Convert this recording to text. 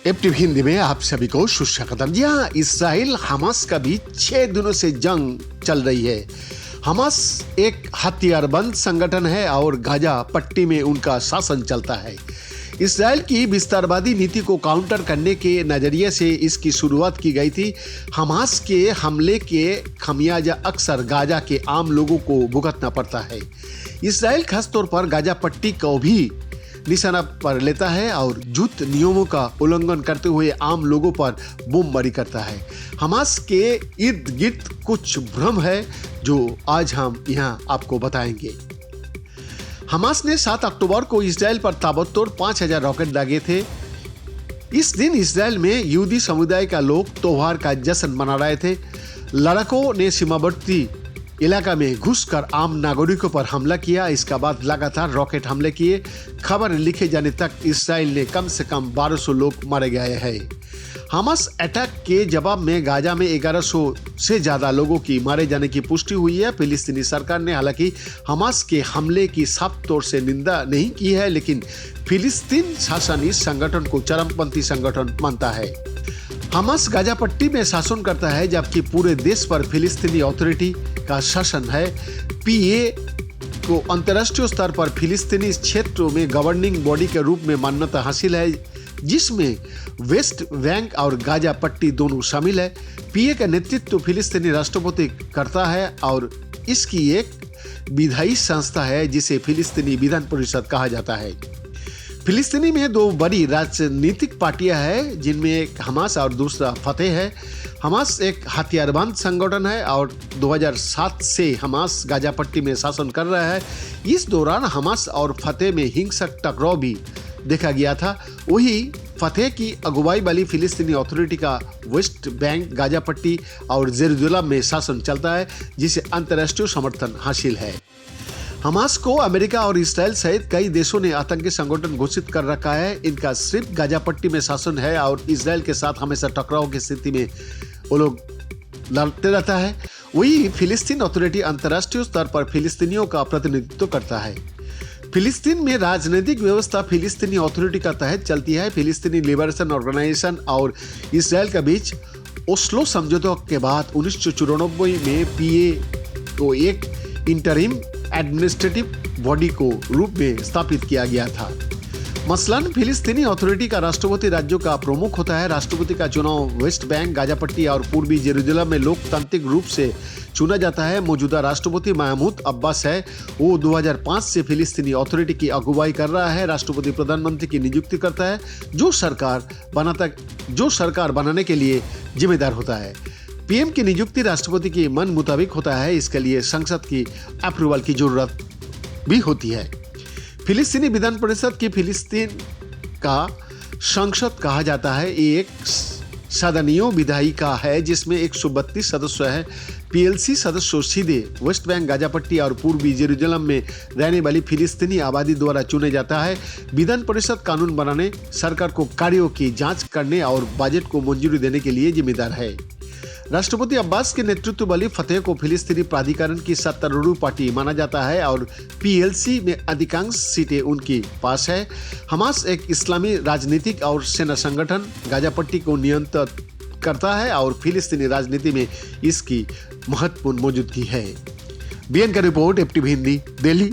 FTV Hindi में आप सभी को सुस्वागतम। जी हाँ, इसराइल हमास का भी 6 दिनों से जंग चल रही है। हमास एक हथियारबंद संगठन है और गाजा पट्टी में उनका शासन चलता है। इसराइल की विस्तारवादी नीति को काउंटर करने के नजरिए से इसकी शुरुआत की गई थी। हमास के हमले के खमियाजा अक्सर गाजा के आम लोगों को भुगतना पड़ता है। इसराइल खासतौर पर गाजा पट्टी को भी निशाना पर लेता है और युद्ध नियमों का उल्लंघन करते हुए आम लोगों पर बमबारी करता है। हमास के इर्द गिर्द कुछ भ्रम है जो आज हम यहाँ आपको बताएंगे। हमास ने 7 अक्टूबर को इसराइल पर ताबड़तोड़ 5000 रॉकेट दागे थे। इस दिन इसराइल में यहूदी समुदाय का लोग त्योहार का जश्न मना रहे थे। लड़ाकों ने सीमावर्ती इलाका में घुसकर आम नागरिकों पर हमला किया। इसके बाद लगातार रॉकेट हमले किए। खबर लिखे जाने तक इसराइल ने कम से कम 1200 लोग मारे गए हैं। हमास अटैक के जवाब में गाजा में 1100 से ज्यादा लोगों की मारे जाने की पुष्टि हुई है। फिलिस्तीनी सरकार ने हालांकि हमास के हमले की साफ तौर से निंदा नहीं की है, लेकिन फिलिस्तीन शासन इस संगठन को चरमपंथी संगठन मानता है। हमास गाजा पट्टी में शासन करता है जबकि पूरे देश पर फिलिस्तीनी अथॉरिटी का शासन है। पीए को अंतर्राष्ट्रीय स्तर पर फिलिस्तीनी क्षेत्रों में गवर्निंग बॉडी के रूप में मान्यता हासिल है, जिसमें वेस्ट बैंक और गाजा पट्टी दोनों शामिल है। पीए का नेतृत्व फिलिस्तीनी राष्ट्रपति करता है और इसकी एक विधायी संस्था है जिसे फिलिस्तीनी विधान परिषद कहा जाता है। फिलिस्तीनी में 2 बड़ी राजनीतिक पार्टियां हैं, जिनमें एक हमास और दूसरा फतेह है। हमास एक हथियारबंद संगठन है और 2007 से हमास गाजा पट्टी में शासन कर रहा है। इस दौरान हमास और फतेह में हिंसक टकराव भी देखा गया था। वही फतेह की अगुवाई वाली फिलिस्तीनी अथॉरिटी का वेस्ट बैंक, गाजा पट्टी और जेरूसलम में शासन चलता है, जिसे अंतर्राष्ट्रीय समर्थन हासिल है। हमास को अमेरिका और इसराइल सहित कई देशों ने आतंकी संगठन घोषित कर रखा है। इनका सिर्फ गाजा पट्टी में शासन है और इसराइल के साथ हमेशा टकराव की स्थिति में वो लोग लड़ते रहता है। वही फिलिस्तीन अथॉरिटी अंतर्राष्ट्रीय स्तर पर फिलिस्तीनियों का प्रतिनिधित्व करता है। फिलिस्तीन में राजनीतिक व्यवस्था फिलिस्तीनी अथॉरिटी का तहत चलती है। फिलिस्तीनी लिबरेशन ऑर्गेनाइजेशन और इसराइल के बीच ओस्लो समझौतों के बाद 1994 में पीए को एक इंटरिम एडमिनिस्ट्रेटिव बॉडी को रूप में स्थापित किया गया था। मसलन फिलिस्तीनी अथॉरिटी का राष्ट्रपति राज्यों का प्रमुख होता है। राष्ट्रपति का चुनाव वेस्ट बैंक, गाजा पट्टी और पूर्वी जेरूसलम में लोकतांत्रिक रूप से चुना जाता है। मौजूदा राष्ट्रपति महमूद अब्बास है। वो 2005 से फिलिस्तीनी अथॉरिटी की अगुवाई कर रहा है। राष्ट्रपति प्रधानमंत्री की नियुक्ति करता है, जो सरकार बनाने के लिए जिम्मेदार होता है। पीएम की नियुक्ति राष्ट्रपति के मन मुताबिक होता है। इसके लिए संसद की अप्रूवल की जरूरत भी होती है। फिलिस्तीनी विधान परिषद की फिलिस्तीन का संसद कहा जाता है। ये एक सदनीय विधायिका है जिसमें 132 सदस्य हैं। पीएलसी सदस्य सीधे वेस्ट बैंक, गाजा पट्टी और पूर्वी जेरूसलम में रहने वाली फिलिस्तीनी आबादी द्वारा चुने जाता है। विधान परिषद कानून बनाने, सरकार को कार्यों की जांच करने और बजट को मंजूरी देने के लिए जिम्मेदार है। राष्ट्रपति अब्बास के नेतृत्व वाली फतेह को फिलिस्तीनी प्राधिकरण की सत्तारूढ़ पार्टी माना जाता है और पीएलसी में अधिकांश सीटें उनके पास है। हमास एक इस्लामी राजनीतिक और सेना संगठन गाजा पट्टी को नियंत्रित करता है और फिलिस्तीनी राजनीति में इसकी महत्वपूर्ण मौजूदगी है। बीएन का रिपोर्ट, एफटीवी हिंदी, दिल्ली।